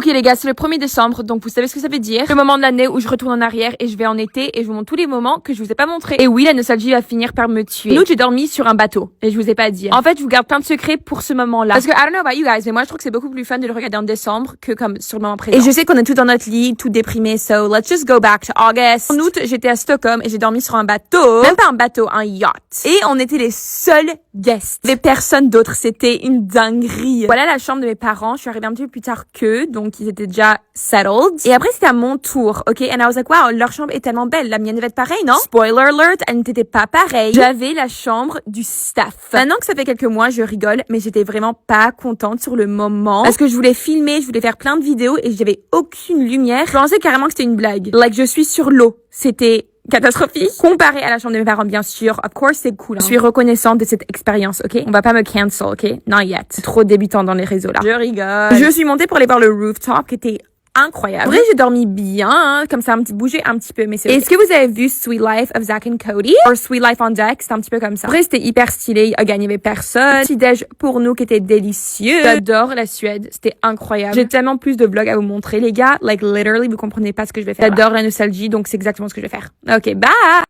Ok les gars, c'est le 1er décembre, donc vous savez ce que ça veut dire. Le moment de l'année où je retourne en arrière et je vais en été et je vous montre tous les moments que je vous ai pas montrés. Et oui, la nostalgie va finir par me tuer. Nous, j'ai dormi sur un bateau et je vous ai pas dit. En fait, je vous garde plein de secrets pour ce moment-là. Parce que I don't know about you guys, mais moi je trouve que c'est beaucoup plus fun de le regarder en décembre que comme sur le moment présent. Et je sais qu'on est tous dans notre lit, tout déprimés, so let's just go back to August. En août, j'étais à Stockholm et j'ai dormi sur un bateau. Même pas un bateau, un yacht. Et on était les seuls guests. Les personnes d'autres, c'était une dinguerie. Voilà la chambre de mes parents. Je suis arrivée un petit peu plus tard qu'eux, donc ils étaient déjà settled. Et après, c'était à mon tour, ok? And I was like, wow, leur chambre est tellement belle. La mienne devait être pareille, non? Spoiler alert, elle n'était pas pareille. J'avais la chambre du staff. Maintenant que ça fait quelques mois, je rigole, mais j'étais vraiment pas contente sur le moment. Parce que je voulais filmer, je voulais faire plein de vidéos et j'avais aucune lumière. Je pensais carrément que c'était une blague. Like, je suis sur l'eau. C'était catastrophique. Comparé à la chambre de mes parents, bien sûr. Of course, c'est cool. Hein. Je suis reconnaissante de cette expérience, ok? On va pas me cancel, ok? Not yet. C'est trop débutant dans les réseaux, là. Je rigole. Je suis montée pour aller voir le rooftop, qui était incroyable. En vrai, j'ai dormi bien, hein, comme ça, bouger un petit peu, mais c'est okay. Est-ce que vous avez vu Sweet Life of Zack and Cody? Or Sweet Life on Deck? C'est un petit peu comme ça. En vrai, c'était hyper stylé. Again, il y avait personne. Petit déj pour nous qui était délicieux. J'adore la Suède. C'était incroyable. J'ai tellement plus de vlogs à vous montrer, les gars. Like, literally, vous comprenez pas ce que je vais faire. J'adore la nostalgie, donc c'est exactement ce que je vais faire. Ok, bye!